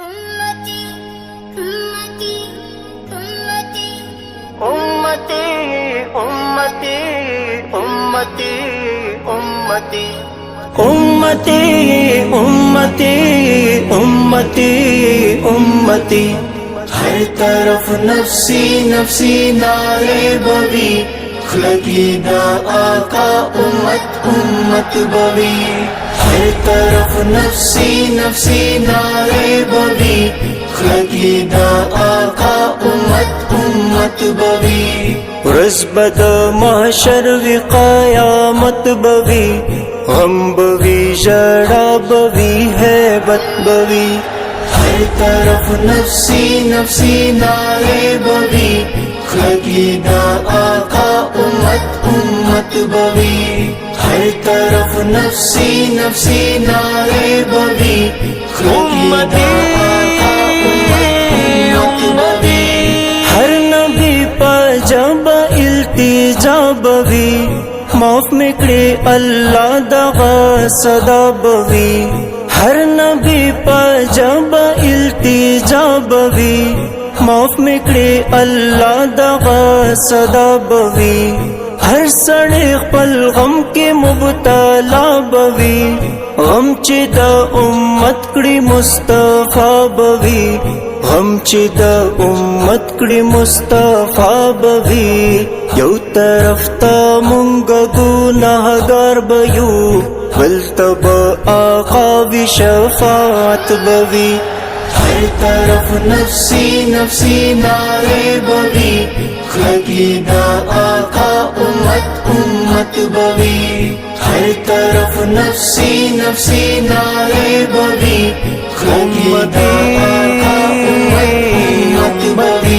उम्मती उम्मती उम्मती उम्मती उम्मती उम्मती उम्मती उम्मती उम्मती उम्मती हर तरफ नफ्सी नफ्सी नारे बवी खलकीदा आका उम्मत उम्मत बवी हर तरफ नफ्सी नफ्सी नारे बवी खलकीदा आका उम्मत उम्मत बवी रज़्बद महशर क़यामत बवी गम बवी जड़ा बवी हैबत बवी हर तरफ नफ्सी नफ्सी नारे बवी खलकीदा आका उम्मत उम्मत बवी हर तरफ नफ्सी नफ्सी नारे बवी खलकीदा आका उम्मत उम्मत बवी हर नबी पर जब इल्तिजा बवी माफ मिकड़े अल्लाह दगा सदा बवी हर नबी पर जब इल्तिजा बवी माफ मिकड़े अल्लाह दगा सदा बवी हर सड़े पल गम के मुबतला बवी गम चिदा उम्मत कड़ी मुस्तफा बवी गम चिदा उम्मत कड़ी मुस्तफा बवी यौ तरफ ता मुंग गुनाहगार बयू बल तब आका विशफात बवी हर तरफ नफ्सी नफ्सी नारे बवी खलकीदा आका उम्मत उम्मत बवी हर तरफ नफ्सी नफ्सी नारे बवी खलकीदा आका उम्मत उम्मत बवी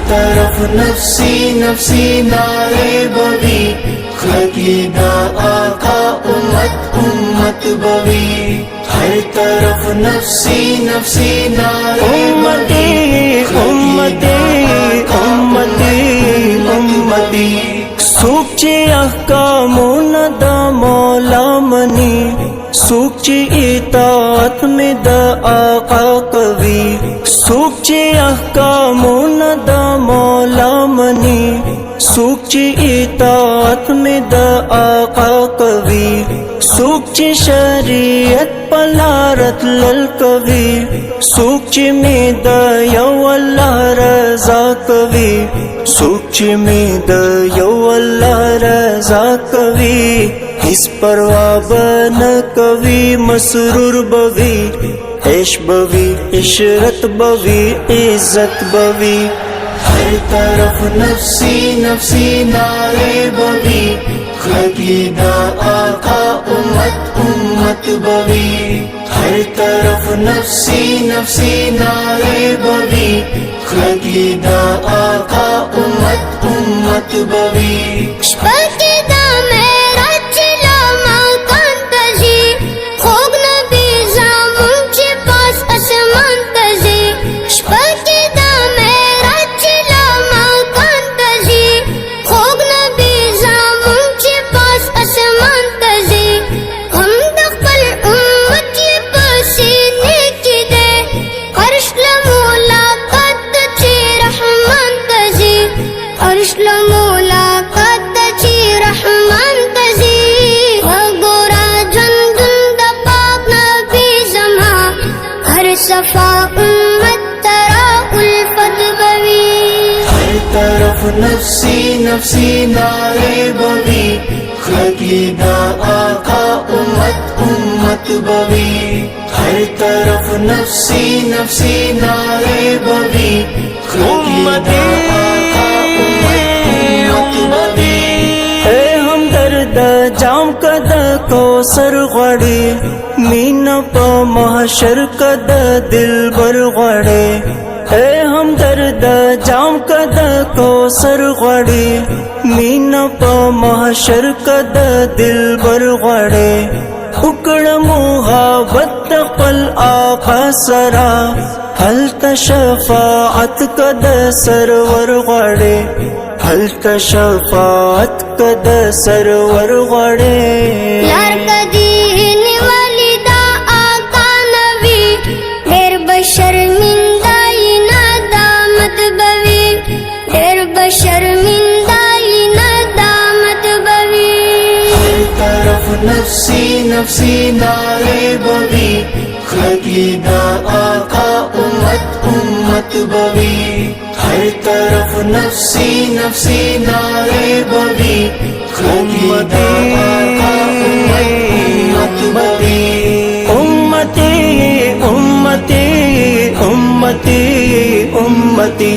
तरफ नफ्सी नफ्सी नारे बवी खलकीदा आका उम्मत उम्मत बवी हर तरफ नफ्सी नफ्सी नारे उम्मती उम्मती उम्मती उम्मती सूची अहकामुन दा मौला मनी सूची इताअत में द आका कवी सूची अहकामुन द मौला मनी सूची इताअत में द आका कवी सूची शरीयत पलारत लल कवी सूची में द यौ अल्लाह रज़ा कवी सूची में द यौ अल्लाह रज़ा कवी इस परवा बन कवी मसरूर बवी ऐश बवी इशरत बवी इज्जत बवी हर तरफ नफ्सी नफ्सी नारे बवी खलकीदा आका उम्मत उम्मत बवी हर तरफ नफ्सी नफ्सी नारे बवी खलकीदा आका उम्मत उम्मत बवी सफा उम्मत तरा उल्फत बवी हर तरफ नफ्सी नफ्सी नारे बवी खलकीदा आका उम्मत उम्मत बवी हर तरफ नफ्सी नफ्सी नारे बवी उम्मती उम्मती ए हमदर्द जाम कद को सरगड़े मीना प महशर कद दिल बरगड़े ए हमदर्द जाम कद को सरगड़े मीना प महशर कद दिल बरगड़े उकड़ मुहाबत पल आका सरा हल तशफाअत कद सरवर गड़े हल तशफाअत कद सरवर गड़े लार कदीन वलिदा आका नबी ढेर बशर्मिंदा नादामत बवी ढेर बशर्मिंदा नादामत बवी हर तरफ नफ्सी नफ्सी नारे बवी खलीदा आका उम्मत उम्मत बवी हर तरफ नफ्सी नफ्सी नारे बवी खलीदा आका उम्मत उम्मत बवी उम्मती उम्मती उम्मती उम्मती